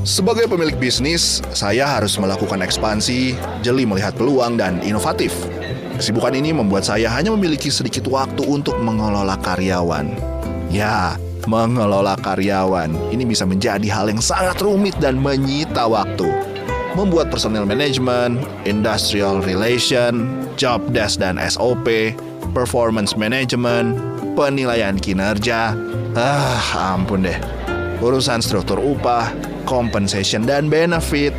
Sebagai pemilik bisnis, saya harus melakukan ekspansi, jeli melihat peluang dan inovatif. Kesibukan ini membuat saya hanya memiliki sedikit waktu untuk mengelola karyawan. Ya, mengelola karyawan ini bisa menjadi hal yang sangat rumit dan menyita waktu. Membuat personal management, industrial relation, job desk dan SOP, performance management, penilaian kinerja. Ampun deh. Urusan struktur upah, compensation dan benefit.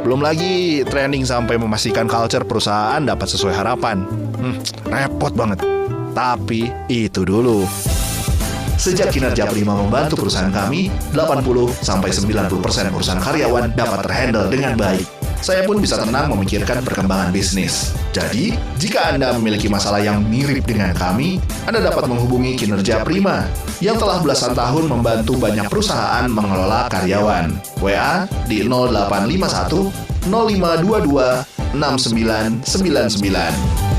Belum lagi training sampai memastikan culture perusahaan dapat sesuai harapan. Repot banget. Tapi itu dulu. Sejak kinerja Prima membantu perusahaan kami, 80-90% perusahaan karyawan dapat terhandle dengan baik. Saya pun bisa tenang memikirkan perkembangan bisnis. Jadi, jika Anda memiliki masalah yang mirip dengan kami, Anda dapat menghubungi Kinerja Prima yang telah belasan tahun membantu banyak perusahaan mengelola karyawan. WA di 0851 0522 6999.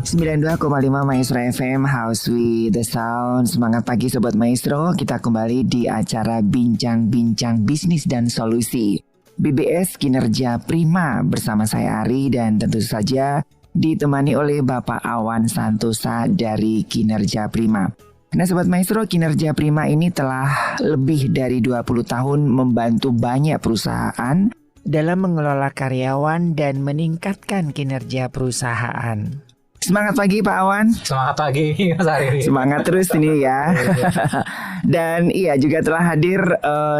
92,5 Maestro FM, House with the Sound. Semangat pagi Sobat Maestro. Kita kembali di acara Bincang-Bincang Bisnis dan Solusi BBS Kinerja Prima bersama saya Ari, dan tentu saja ditemani oleh Bapak Awan Santosa dari Kinerja Prima. Nah Sobat Maestro, Kinerja Prima ini telah lebih dari 20 tahun membantu banyak perusahaan dalam mengelola karyawan dan meningkatkan kinerja perusahaan. Semangat pagi Pak Awan. Semangat pagi Mas Ari. Semangat terus ini ya. Dan iya juga telah hadir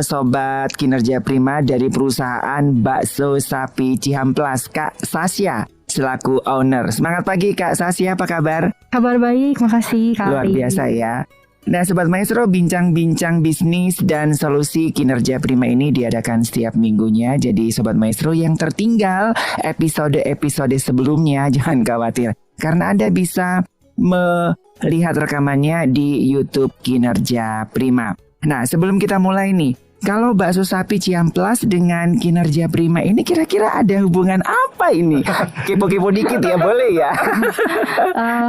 Sobat Kinerja Prima dari perusahaan Bakso Sapi Cihamplas, Kak Sasya selaku owner. Semangat pagi Kak Sasya, apa kabar? Kabar baik, makasih Kak. Luar biasa ya. Nah Sobat Maestro, bincang-bincang bisnis dan solusi Kinerja Prima ini diadakan setiap minggunya. Jadi Sobat Maestro yang tertinggal episode-episode sebelumnya, jangan khawatir, karena Anda bisa melihat rekamannya di YouTube Kinerja Prima. Nah sebelum kita mulai nih, kalau Bakso Sapi Cihamplas dengan Kinerja Prima ini kira-kira ada hubungan apa ini? Kepo-kepo dikit ya, boleh ya?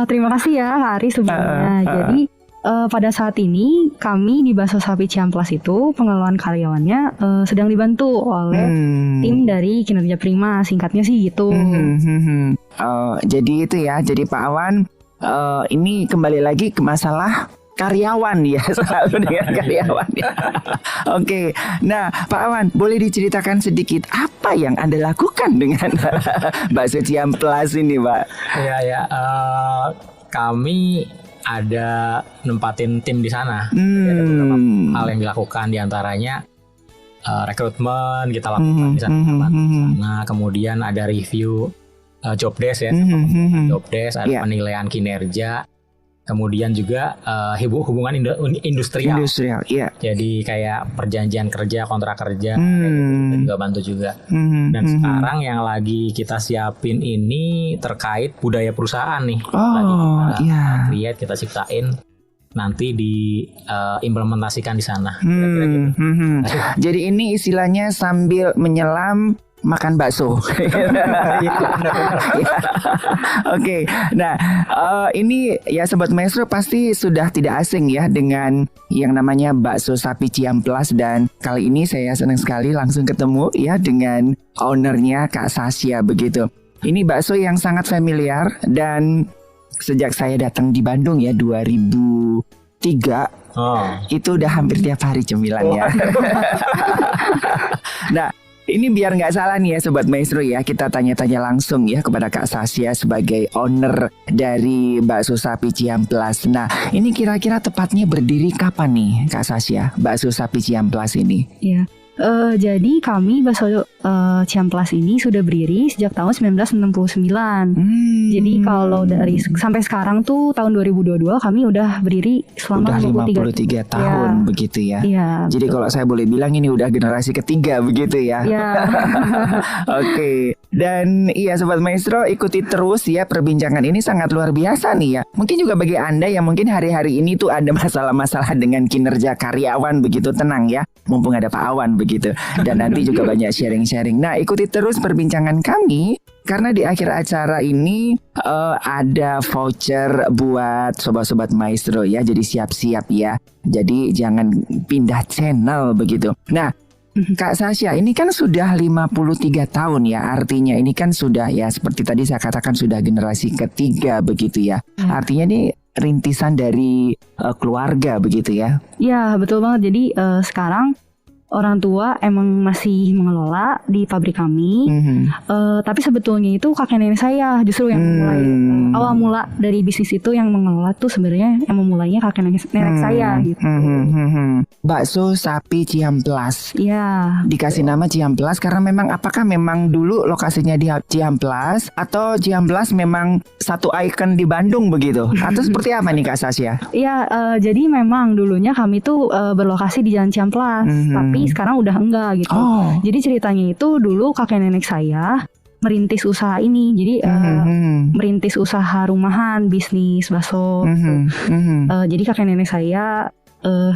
Terima kasih ya Hari sebelumnya. Jadi pada saat ini kami di Bakso Sapi Cihamplas itu pengelolaan karyawannya sedang dibantu oleh tim dari Kinerja Prima, singkatnya sih gitu. Jadi itu ya, jadi Pak Awan ini kembali lagi ke masalah karyawan ya, selalu dengan karyawan ya. Oke, nah Pak Awan boleh diceritakan sedikit apa yang Anda lakukan dengan Bakso Cihamplas ini Pak? Iya, kami ada nempatin tim di sana. Jadi ada beberapa hal yang dilakukan, diantaranya rekrutmen kita lakukan di sana. Nah, kemudian ada review job desk ya, job desk, ada penilaian kinerja. Kemudian juga hubungan industrial. Iya. Jadi kayak perjanjian kerja, kontrak kerja, juga bantu juga. Dan sekarang yang lagi kita siapin ini terkait budaya perusahaan nih. Lagi kita ciptain, nanti diimplementasikan di sana. Jadi ini istilahnya sambil menyelam makan bakso. Oke, nah ini ya Sobat Maestro pasti sudah tidak asing ya dengan yang namanya Bakso Sapi Cihamplas, dan kali ini saya senang sekali langsung ketemu ya dengan ownernya Kak Sasya begitu. Ini bakso yang sangat familiar, dan sejak saya datang di Bandung ya 2003 itu udah hampir tiap hari cemilannya. Nah ini biar nggak salah nih ya Sobat Maestro ya, kita tanya-tanya langsung ya kepada Kak Sasya sebagai owner dari Bakso Sapi Cihamplas. Nah ini kira-kira tepatnya berdiri kapan nih Kak Sasya, Bakso Sapi Cihamplas ini? Iya. Jadi kami Bakso Cihamplas ini sudah berdiri sejak tahun 1969. Jadi kalau dari sampai sekarang tuh tahun 2022 kami udah berdiri selama 53 tahun begitu ya. Iya. Jadi kalau saya boleh bilang ini udah generasi ketiga begitu ya. Iya. Oke. Dan iya Sobat Maestro, ikuti terus ya perbincangan ini sangat luar biasa nih ya. Mungkin juga bagi Anda yang mungkin hari-hari ini tuh ada masalah-masalah dengan kinerja karyawan begitu, tenang ya. Mumpung ada Pak Awan begitu. Dan nanti juga banyak sharing-sharing. Nah, ikuti terus perbincangan kami karena di akhir acara ini ada voucher buat Sobat-Sobat Maestro ya. Jadi siap-siap ya. Jadi jangan pindah channel begitu. Nah, Kak Sasha, ini kan sudah 53 tahun ya, artinya ini kan sudah ya seperti tadi saya katakan sudah generasi ketiga begitu ya. Artinya ini rintisan dari keluarga begitu ya. Ya betul banget, jadi sekarang orang tua emang masih mengelola di pabrik kami, tapi sebetulnya itu kakek nenek saya justru yang mulai awal mula dari bisnis itu yang mengelola tuh sebenarnya yang memulainya kakek nenek saya gitu. Bakso sapi Ciamplas. Iya. Dikasih nama Ciamplas karena memang apakah memang dulu lokasinya di Ciamplas atau Ciamplas memang satu ikon di Bandung begitu? Atau seperti apa nih Kak Sasha? Iya, jadi memang dulunya kami tuh berlokasi di Jalan Ciamplas, tapi sekarang udah enggak gitu. Jadi ceritanya itu dulu kakek nenek saya merintis usaha ini. Jadi merintis usaha rumahan, bisnis bakso. Jadi kakek nenek saya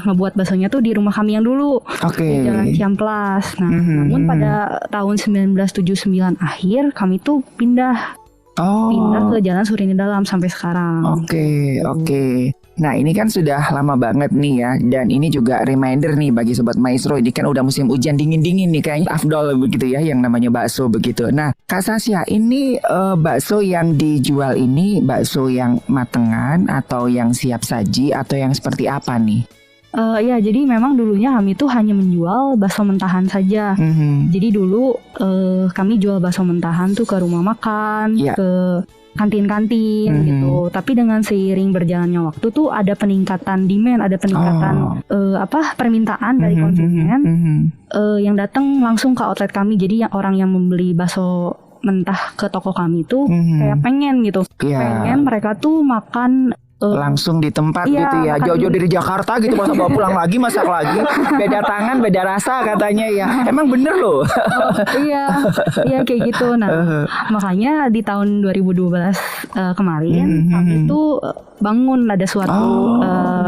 ngebuat baksonya tuh di rumah kami yang dulu di Jalan Ciamplas. Nah, namun pada tahun 1979 akhir kami tuh pindah ke Jalan Surini Dalam sampai sekarang. Oke. Nah ini kan sudah lama banget nih ya. Dan ini juga reminder nih bagi Sobat Maestro. Ini kan udah musim hujan dingin-dingin nih. Kayaknya afdol begitu ya yang namanya bakso begitu. Nah Kak Sasha, ini bakso yang dijual ini bakso yang matengan atau yang siap saji atau yang seperti apa nih? Ya jadi memang dulunya kami tuh hanya menjual bakso mentahan saja. Jadi dulu kami jual bakso mentahan tuh ke rumah makan, ke kantin-kantin gitu. Tapi dengan seiring berjalannya waktu tuh ada peningkatan demand, ada peningkatan permintaan dari konsumen yang datang langsung ke outlet kami. Jadi orang yang membeli bakso mentah ke toko kami tuh kayak pengen gitu, pengen mereka tuh makan langsung di tempat gitu ya, jauh-jauh dari Jakarta gitu, masa bawa pulang lagi, masak lagi, beda tangan, beda rasa katanya ya. Emang bener loh. Iya kayak gitu. Nah makanya di tahun 2012 kemarin kami itu bangun ada suatu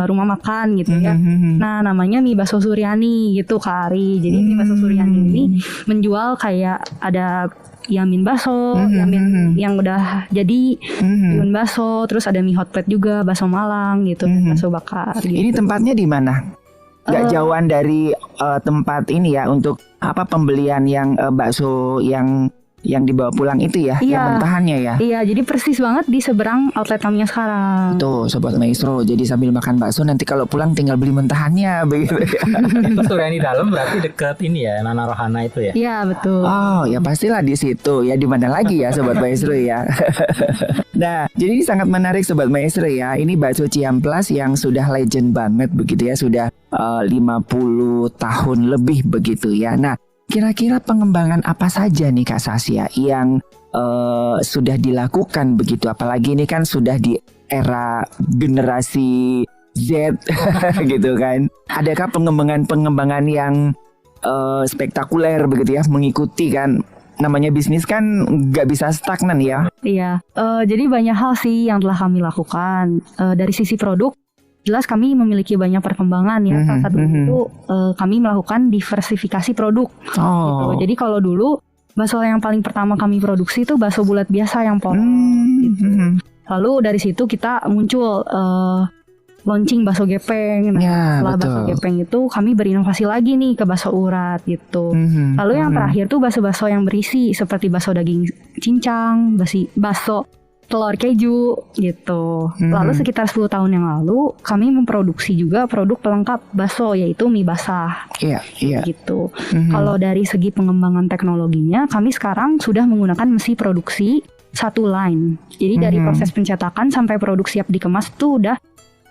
rumah makan gitu ya. Nah namanya Mie Bakso Suryani gitu Kak Ari. Jadi Mie Bakso Suryani ini menjual kayak ada yamin bakso, yamin yang udah jadi, bihun bakso, terus ada mie hot plate juga, bakso Malang gitu, dan bakso bakar. Gitu. Ini tempatnya di mana? Gak jauhan dari tempat ini ya untuk pembelian yang bakso yang dibawa pulang itu ya, yang mentahannya ya. Iya, jadi persis banget di seberang outlet kami yang sekarang. Tuh Sobat Maestro, jadi sambil makan bakso nanti kalau pulang tinggal beli mentahannya begitu ya. Suryani Dalam berarti dekat ini ya, Nana Rohana itu ya. Iya betul. Oh ya pastilah di situ ya, di mana lagi ya Sobat Maestro ya. Nah jadi ini sangat menarik Sobat Maestro ya. Ini bakso Ciamplas yang sudah legend banget begitu ya, sudah 50 tahun lebih begitu ya. Nah kira-kira pengembangan apa saja nih Kak Sasha yang sudah dilakukan begitu? Apalagi ini kan sudah di era generasi Z gitu kan. Adakah pengembangan yang spektakuler begitu ya, mengikuti kan? Namanya bisnis kan gak bisa stagnan ya. Iya, jadi banyak hal sih yang telah kami lakukan. Dari sisi produk, jelas kami memiliki banyak perkembangan ya. Salah satu itu kami melakukan diversifikasi produk. Gitu. Jadi kalau dulu bakso yang paling pertama kami produksi itu bakso bulat biasa yang polos. Gitu. Lalu dari situ kita muncul launching bakso gepeng. Nah, setelah bakso gepeng itu kami berinovasi lagi nih ke bakso urat gitu. Lalu yang terakhir tuh bakso-bakso yang berisi seperti bakso daging cincang, bakso telur keju gitu. Lalu sekitar 10 tahun yang lalu kami memproduksi juga produk pelengkap bakso yaitu mie basah. Gitu. Kalau dari segi pengembangan teknologinya kami sekarang sudah menggunakan mesin produksi satu line. Jadi dari proses pencetakan sampai produk siap dikemas itu udah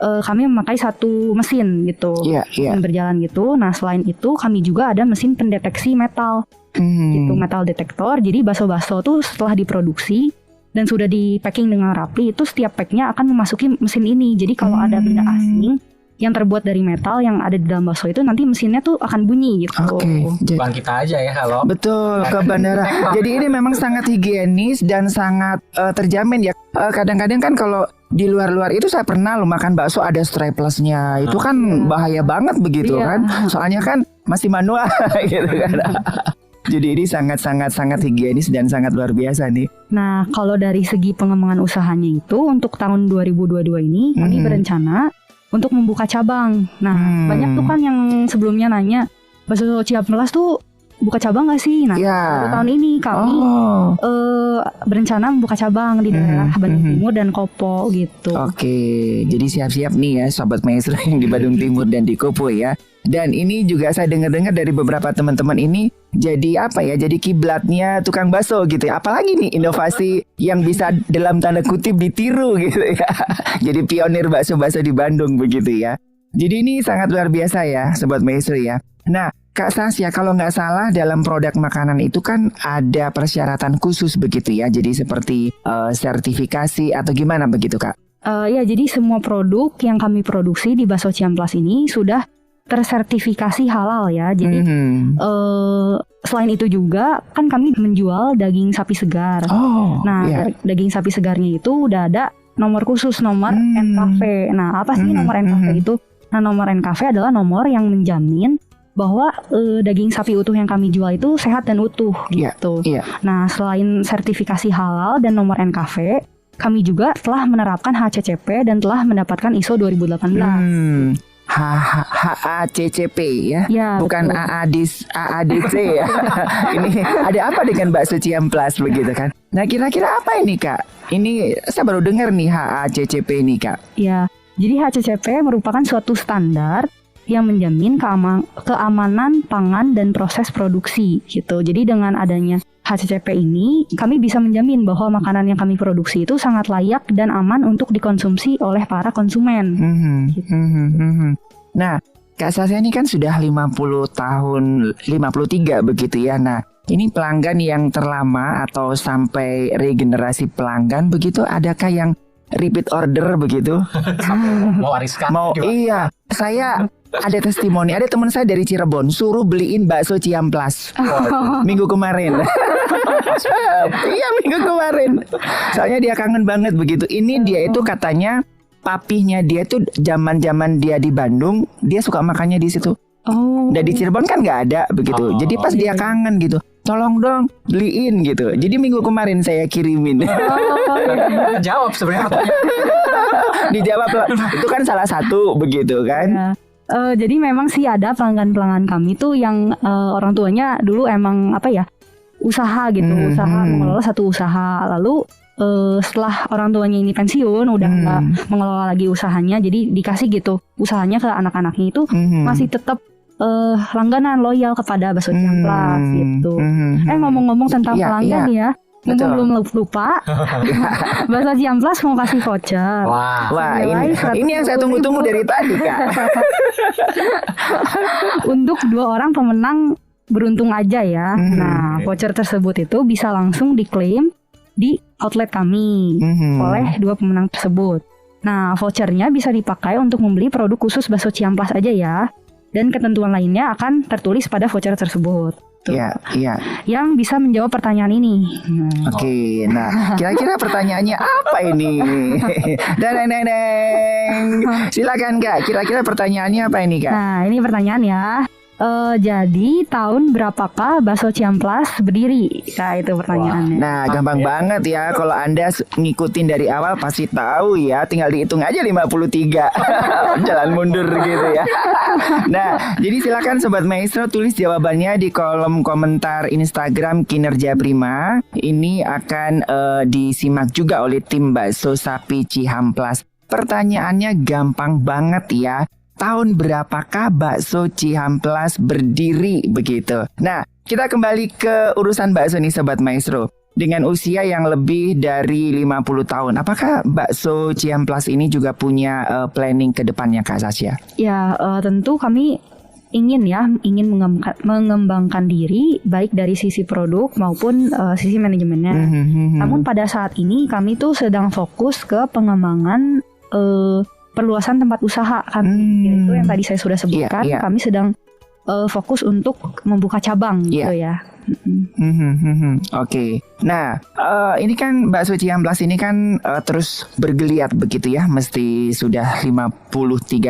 kami memakai satu mesin gitu. Mesin berjalan gitu. Nah selain itu kami juga ada mesin pendeteksi metal. Gitu, metal detektor. Jadi bakso-bakso tuh setelah diproduksi dan sudah di packing dengan rapi, itu setiap packnya akan memasuki mesin ini. Jadi kalau ada benda asing yang terbuat dari metal yang ada di dalam bakso itu nanti mesinnya tuh akan bunyi gitu. Oke. Bukan kita aja ya kalau Betul, ke bandara. Jadi ini memang sangat higienis dan sangat terjamin ya. Kadang-kadang kan kalau di luar-luar itu saya pernah loh makan bakso ada straplessnya. Itu kan bahaya banget begitu Iya. kan. Soalnya kan masih manual gitu kan. Jadi ini sangat higienis dan sangat luar biasa nih. Nah, kalau dari segi pengembangan usahanya itu untuk tahun 2022 ini kami berencana untuk membuka cabang. Nah, banyak tuh kan yang sebelumnya nanya, bakso Ciamplas tuh buka cabang nggak sih? Nah, Ya. tahun ini kami berencana membuka cabang di daerah Bandung Timur dan Kopo gitu. Oke, jadi siap-siap nih ya Sobat Maestro yang di Bandung Timur dan di Kopo ya. Dan ini juga saya dengar-dengar dari beberapa teman-teman ini jadi apa ya, jadi kiblatnya tukang bakso gitu ya. Apalagi nih inovasi yang bisa dalam tanda kutip ditiru gitu ya. Jadi pionir bakso-bakso di Bandung begitu ya. Jadi ini sangat luar biasa ya Sobat Maestro ya. Nah Kak Sasya, kalau nggak salah dalam produk makanan itu kan ada persyaratan khusus begitu ya. Jadi seperti sertifikasi atau gimana begitu Kak? Ya, jadi semua produk yang kami produksi di Bakso Ciamplas ini sudah tersertifikasi halal ya. Jadi selain itu juga kan kami menjual daging sapi segar. Nah, daging sapi segarnya itu udah ada nomor khusus, nomor NKV. Nah, apa sih nomor NKV itu? Nah, nomor NKV adalah nomor yang menjamin bahwa daging sapi utuh yang kami jual itu sehat dan utuh gitu. Nah, selain sertifikasi halal dan nomor NKV, kami juga telah menerapkan HACCP dan telah mendapatkan ISO 2018. HACCP ya, bukan AADC ya. Ini ada apa dengan bakso Ciamplas begitu kan? Nah kira-kira apa ini Kak? Ini saya baru dengar nih HACCP ini Kak. Ya, jadi HACCP merupakan suatu standar yang menjamin keamanan pangan dan proses produksi gitu. Jadi dengan adanya HACCP ini, kami bisa menjamin bahwa makanan yang kami produksi itu sangat layak dan aman untuk dikonsumsi oleh para konsumen. Gitu. Nah, Kak Sasya ini kan sudah 50 tahun, 53 begitu ya. Nah, ini pelanggan yang terlama atau sampai regenerasi pelanggan begitu, adakah yang repeat order begitu? Mau wariskan? Iya, saya ada testimoni, ada teman saya dari Cirebon suruh beliin bakso Ciamplas minggu kemarin. Iya, minggu kemarin. Soalnya dia kangen banget begitu. Ini dia itu katanya papihnya dia tuh zaman-zaman dia di Bandung, dia suka makannya di situ. Dan di Cirebon kan nggak ada begitu. Jadi pas dia kangen gitu, tolong dong beliin gitu. Jadi minggu kemarin saya kirimin. Jawab sebenarnya. Dijawab lah. Itu kan salah satu begitu kan. Jadi memang sih ada pelanggan-pelanggan kami tuh yang orang tuanya dulu emang usaha gitu, mengelola satu usaha. Lalu setelah orang tuanya ini pensiun, udah nggak mengelola lagi usahanya, jadi dikasih gitu usahanya ke anak-anaknya itu masih tetap langganan loyal kepada Bakso Ciamplas gitu. Ngomong-ngomong tentang pelanggan ya. Belum lupa, Bakso Ciamplas mau kasih voucher. Wah, ini yang saya tunggu-tunggu dari tadi Kak. Untuk 2 orang pemenang beruntung aja ya. Nah, voucher tersebut itu bisa langsung diklaim di outlet kami oleh 2 pemenang tersebut. Nah, vouchernya bisa dipakai untuk membeli produk khusus Bakso Ciamplas aja ya. Dan ketentuan lainnya akan tertulis pada voucher tersebut. Iya. Yang bisa menjawab pertanyaan ini. Oke, nah kira-kira pertanyaannya apa ini? Deng. Silakan Kak, kira-kira pertanyaannya apa ini Kak? Nah, ini pertanyaan ya. Jadi tahun berapakah Bakso Ciamplas berdiri? Nah, itu pertanyaannya. Nah, gampang banget ya. Kalau Anda ngikutin dari awal pasti tahu ya. Tinggal dihitung aja 53. Jalan mundur gitu ya. Nah, jadi silakan Sobat Maestro tulis jawabannya di kolom komentar Instagram Kinerja Prima. Ini akan disimak juga oleh tim Bakso Sapi Cihamplas. Pertanyaannya gampang banget ya. Tahun berapakah Bakso Cihamplas berdiri begitu? Nah, kita kembali ke urusan bakso nih Sobat Maestro. Dengan usia yang lebih dari 50 tahun, apakah Bakso Cihamplas ini juga punya planning ke depannya Kak Sasya? Ya, tentu kami ingin mengembangkan diri baik dari sisi produk maupun sisi manajemennya. Namun pada saat ini kami tuh sedang fokus ke pengembangan perluasan tempat usaha kami. Itu yang tadi saya sudah sebutkan. Kami sedang fokus untuk membuka cabang gitu ya. Oke. Nah, ini kan bakso Ciamplas ini kan terus bergeliat begitu ya, mesti sudah 53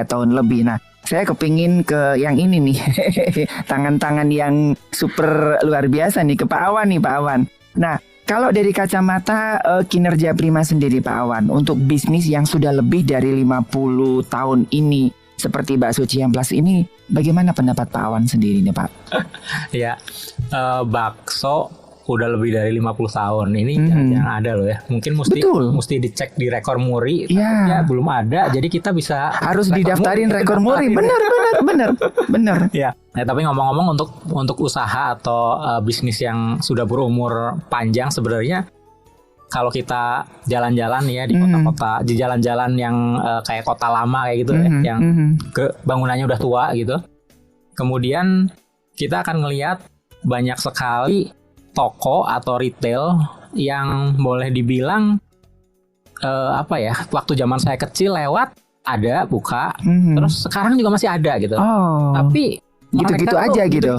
tahun lebih. Nah, saya kepingin ke yang ini nih, tangan-tangan yang super luar biasa nih, ke Pak Awan nih, Pak Awan. Nah, kalau dari kacamata kinerja Prima sendiri Pak Awan, untuk bisnis yang sudah lebih dari 50 tahun ini, seperti bakso Ciamplas ini, bagaimana pendapat Pak Awan sendiri nih Pak? Ya, bakso udah lebih dari 50 tahun. Ini yang ada loh ya. Mungkin mesti dicek di rekor muri. Ya, belum ada. Jadi kita bisa harus didaftarin rekor muri. Bener. Ya. Nah, tapi ngomong-ngomong untuk usaha atau bisnis yang sudah berumur panjang, sebenarnya kalau kita jalan-jalan ya di kota-kota, di jalan-jalan yang kayak kota lama kayak gitu ya, yang bangunannya udah tua gitu. Kemudian kita akan ngelihat banyak sekali toko atau retail yang boleh dibilang waktu zaman saya kecil lewat ada buka, terus sekarang juga masih ada gitu. Tapi gitu-gitu aja gitu.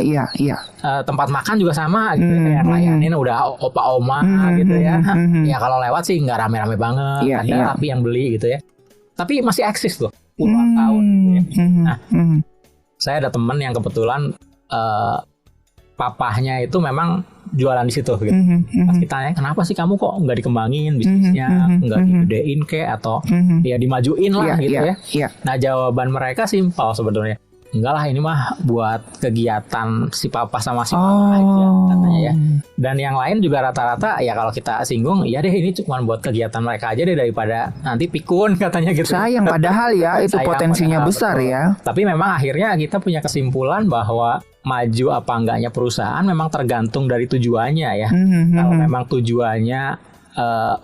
Iya. Tempat makan juga sama gitu, kayak layanin udah opa-oma gitu ya. Ya kalau lewat sih nggak rame-rame banget, tapi yang beli gitu ya. Tapi masih eksis tuh puluhan tahun. Gitu ya. Nah, saya ada temen yang kebetulan papahnya itu memang jualan di situ gitu. Pas kita tanya, kenapa sih kamu kok nggak dikembangin bisnisnya, nggak digedein atau ya dimajuin lah gitu ya. Nah, jawaban mereka simpel sebenarnya. Enggak lah, ini mah buat kegiatan si papa sama si mama aja katanya ya. Dan yang lain juga rata-rata ya kalau kita singgung, ya deh ini cuma buat kegiatan mereka aja deh daripada nanti pikun katanya gitu. Sayang padahal ya itu potensinya besar ya. Tapi memang akhirnya kita punya kesimpulan bahwa maju apa enggaknya perusahaan memang tergantung dari tujuannya ya. Kalau memang tujuannya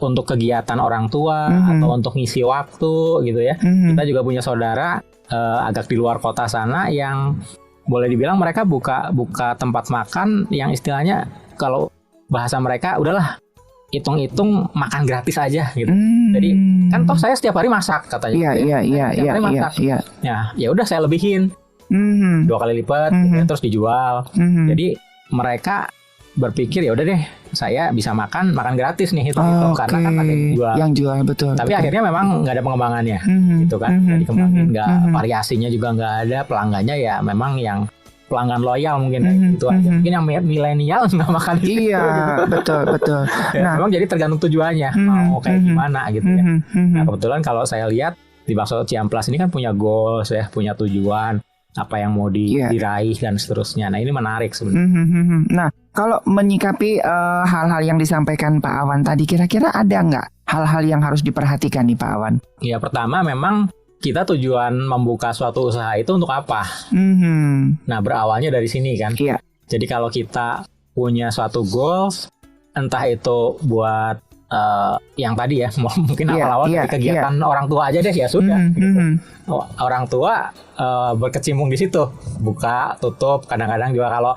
untuk kegiatan orang tua atau untuk ngisi waktu gitu ya. Kita juga punya saudara agak di luar kota sana yang boleh dibilang mereka buka tempat makan yang istilahnya kalau bahasa mereka udahlah hitung-hitung makan gratis aja gitu. Jadi kan toh saya setiap hari masak katanya. Iya. Ya udah saya lebihin 2 kali lipat gitu, terus dijual. Jadi mereka berpikir ya udah deh saya bisa makan gratis nih hitung-hitung karena kan ada yang jual betul. Tapi akhirnya memang nggak ada pengembangannya gitu kan, nggak dikembangin, nggak variasinya juga nggak ada, pelanggannya ya memang yang pelanggan loyal mungkin itu aja. Mungkin yang milenial nggak makan itu. Iya betul. Ya, memang jadi tergantung tujuannya mau kayak gimana gitu ya. Nah kebetulan kalau saya lihat di bakso Ciamplas ini kan punya goals ya, punya tujuan apa yang mau diraih dan seterusnya. Nah ini menarik sebenarnya. Nah kalau menyikapi hal-hal yang disampaikan Pak Awan tadi, kira-kira ada nggak hal-hal yang harus diperhatikan nih Pak Awan? Ya pertama memang kita tujuan membuka suatu usaha itu untuk apa? Nah berawalnya dari sini kan. Jadi kalau kita punya suatu goals, entah itu buat yang tadi ya mungkin awal-awal dari kegiatan orang tua aja deh ya sudah gitu. Orang tua berkecimpung di situ, buka tutup, kadang-kadang juga kalau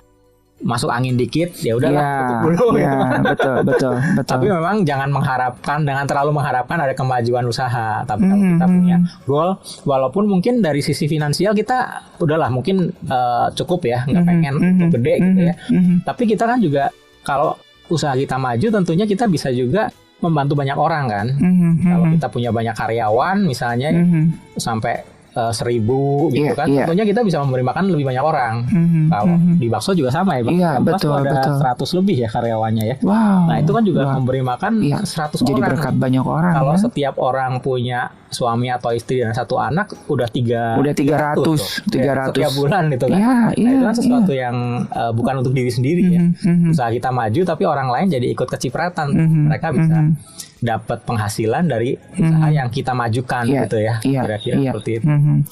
masuk angin dikit ya udahlah tutup dulu gitu. Betul. Tapi memang jangan terlalu mengharapkan ada kemajuan usaha. Tapi kalau kita punya goal, walaupun mungkin dari sisi finansial kita udahlah mungkin cukup ya, nggak pengen untuk gede gitu ya. Tapi kita kan juga kalau usaha kita maju tentunya kita bisa juga membantu banyak orang kan. Kalau kita punya banyak karyawan misalnya sampai 1.000 gitu kan, tentunya kita bisa memberi makan lebih banyak orang. Kalau di bakso juga sama ya, bakso ada 100 lebih ya karyawannya ya. Nah itu kan juga memberi makan 100 jadi orang. Jadi berkat banyak orang. Kalau setiap orang punya suami atau istri dan 1 anak, udah 300 setiap bulan gitu kan. Nah itu kan sesuatu yang bukan untuk diri sendiri ya. Usaha kita maju tapi orang lain jadi ikut kecipratan. Mereka bisa dapat penghasilan dari usaha yang kita majukan gitu ya. Kira-kira seperti itu.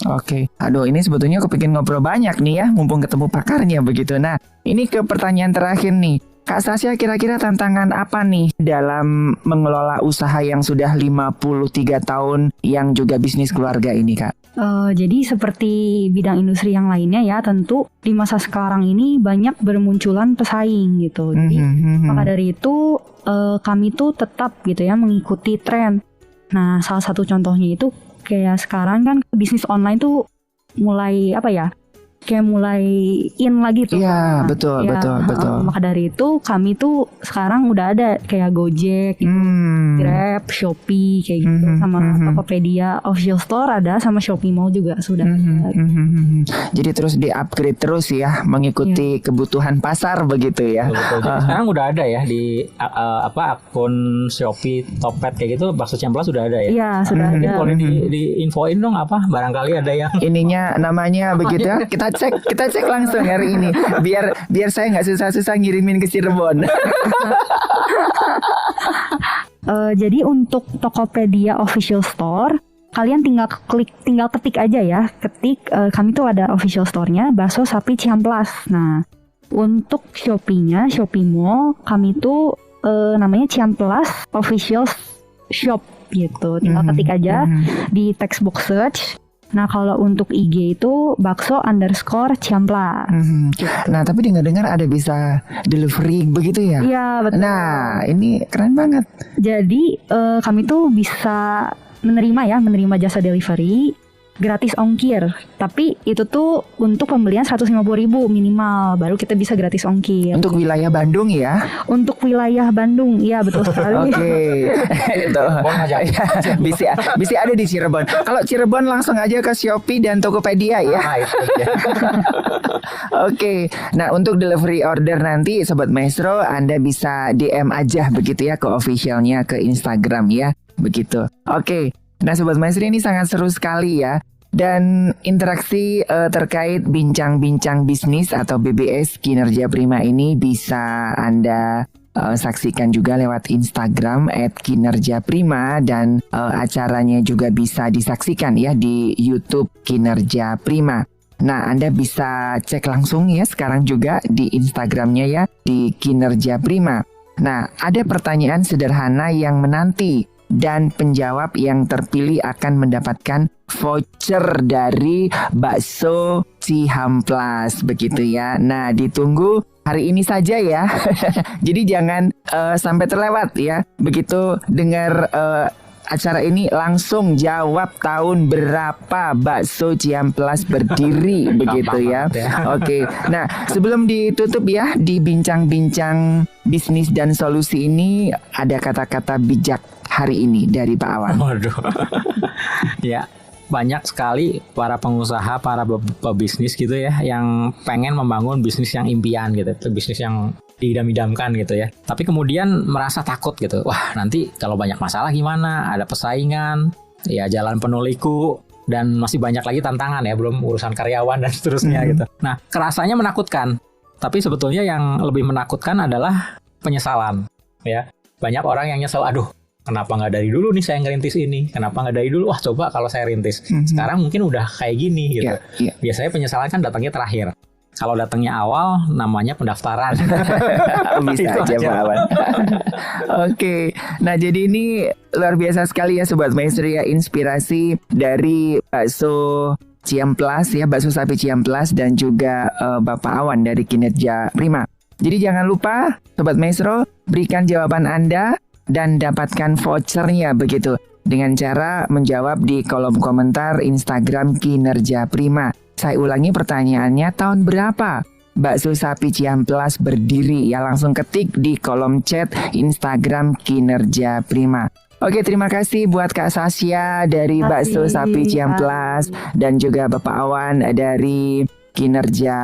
Oke. Aduh ini sebetulnya kepikir ngobrol banyak nih ya, mumpung ketemu pakarnya begitu. Nah ini ke pertanyaan terakhir nih, Kak Stasya, kira-kira tantangan apa nih dalam mengelola usaha yang sudah 53 tahun yang juga bisnis keluarga ini Kak? Jadi seperti bidang industri yang lainnya ya, tentu di masa sekarang ini banyak bermunculan pesaing gitu. Jadi maka dari itu kami tuh tetap gitu ya mengikuti tren. Nah salah satu contohnya itu kayak sekarang kan bisnis online tuh mulai apa ya? Kayak mulai in lagi tuh. Iya, betul. Maka dari itu kami tuh sekarang udah ada kayak Gojek, gitu, Grab, Shopee kayak gitu, sama Tokopedia official store ada, sama Shopee Mall juga sudah ada. Jadi terus di-upgrade terus ya, mengikuti kebutuhan pasar begitu ya. Betul. Jadi sekarang udah ada ya di akun Shopee, Tokped kayak gitu, bakso Ciamplas sudah ada ya. Iya, sudah ada. Boleh di infoin dong apa barangkali ada yang Ininya namanya begitu ya. Kita cek langsung hari ini biar saya nggak susah-susah ngirimin ke Cirebon. Jadi untuk Tokopedia official store kalian tinggal ketik aja ya, kami tuh ada official store-nya bakso sapi Ciamplas. Nah untuk Shopee-nya Shopee Mall kami tuh namanya Ciamplas official shop gitu, tinggal ketik aja di text box search. Nah kalau untuk IG itu bakso_Ciamplas. Gitu. Nah tapi dengar-dengar ada bisa delivery begitu ya? Iya betul. Nah ini keren banget. Jadi kami tuh bisa menerima jasa delivery gratis ongkir. Tapi itu tuh untuk pembelian 150.000 minimal, baru kita bisa gratis ongkir. Untuk wilayah Bandung ya? Untuk wilayah Bandung, iya betul sekali. Oke, itu bisa ada di Cirebon. Kalau Cirebon langsung aja ke Shopee dan Tokopedia ya. Oke, nah untuk delivery order nanti Sobat Maestro Anda bisa DM aja begitu ya ke officialnya ke Instagram ya, begitu. Oke. Nah Sobat Maestro ini sangat seru sekali ya. Dan interaksi terkait bincang-bincang bisnis atau BBS Kinerja Prima ini bisa Anda saksikan juga lewat Instagram @kinerjaprima dan acaranya juga bisa disaksikan ya di YouTube Kinerja Prima. Nah Anda bisa cek langsung ya sekarang juga di Instagramnya ya di Kinerja Prima. Nah ada pertanyaan sederhana yang menanti dan penjawab yang terpilih akan mendapatkan voucher dari bakso Ciamplas begitu ya. Nah ditunggu hari ini saja ya. Jadi jangan sampai terlewat ya. Begitu dengar acara ini langsung jawab tahun berapa bakso Ciamplas berdiri begitu ya. Oke. Nah, sebelum ditutup ya di bincang-bincang bisnis dan solusi ini ada kata-kata bijak hari ini dari Pak Awan. Waduh. Ya, banyak sekali para pengusaha, para pebisnis gitu ya yang pengen membangun bisnis yang impian gitu, bisnis yang diidam-idamkan gitu ya. Tapi kemudian merasa takut gitu. Wah, nanti kalau banyak masalah gimana? Ada persaingan, ya jalan penuh liku dan masih banyak lagi tantangan ya, belum urusan karyawan dan seterusnya gitu. Nah, kerasanya menakutkan. Tapi sebetulnya yang lebih menakutkan adalah penyesalan ya. Banyak orang yang nyesel, aduh kenapa nggak dari dulu nih saya ngerintis ini? Kenapa nggak dari dulu? Wah coba kalau saya rintis. Sekarang mungkin udah kayak gini gitu. Biasanya penyesalan kan datangnya terakhir. Kalau datangnya awal namanya pendaftaran. Bisa aja Pak Awan. Oke. Nah jadi ini luar biasa sekali ya Sobat Maestro ya. Inspirasi dari bakso Ciamplas ya, bakso sapi Ciamplas dan juga Bapak Awan dari Kinerja Prima. Jadi jangan lupa Sobat Maestro berikan jawaban Anda dan dapatkan vouchernya begitu dengan cara menjawab di kolom komentar Instagram Kinerja Prima. Saya ulangi pertanyaannya, tahun berapa bakso sapi Ciamplas berdiri? Ya langsung ketik di kolom chat Instagram Kinerja Prima. Oke, terima kasih buat Kak Sasya dari bakso sapi Ciamplas dan juga Bapak Awan dari Kinerja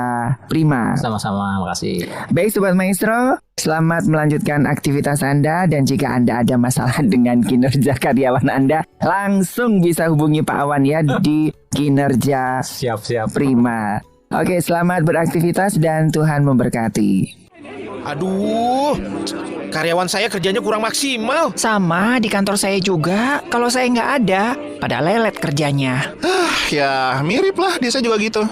Prima. Sama-sama, makasih. Baik Sobat Maestro, selamat melanjutkan aktivitas Anda. Dan jika Anda ada masalah dengan kinerja karyawan Anda, langsung bisa hubungi Pak Awan ya di Kinerja Siap-siap Prima. Oke, selamat beraktivitas dan Tuhan memberkati. Aduh, karyawan saya kerjanya kurang maksimal. Sama di kantor saya juga. Kalau saya nggak ada, pada lelet kerjanya. Ya mirip lah, dia saya juga gitu.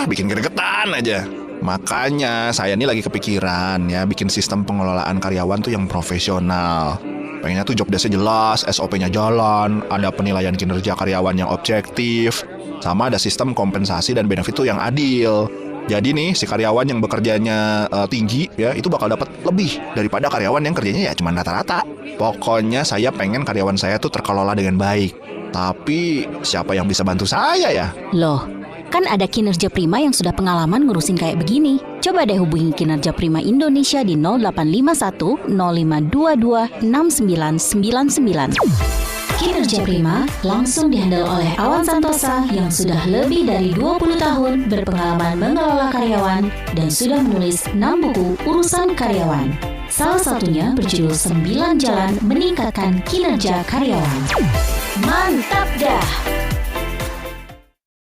Bikin gregetan aja. Makanya saya ini lagi kepikiran ya bikin sistem pengelolaan karyawan tuh yang profesional. Pengennya tuh job desk-nya jelas, SOP-nya jalan, ada penilaian kinerja karyawan yang objektif, sama ada sistem kompensasi dan benefit tuh yang adil. Jadi nih si karyawan yang bekerjanya tinggi ya itu bakal dapat lebih daripada karyawan yang kerjanya ya cuma rata-rata. Pokoknya saya pengen karyawan saya tuh terkelola dengan baik. Tapi siapa yang bisa bantu saya ya? Loh, kan ada Kinerja Prima yang sudah pengalaman ngurusin kayak begini. Coba deh hubungi Kinerja Prima Indonesia di 0851 0522 6999. Kinerja Prima langsung dihandle oleh Awan Santosa yang sudah lebih dari 20 tahun berpengalaman mengelola karyawan dan sudah menulis 6 buku urusan karyawan. Salah satunya berjudul 9 Jalan Meningkatkan Kinerja Karyawan. Mantap dah!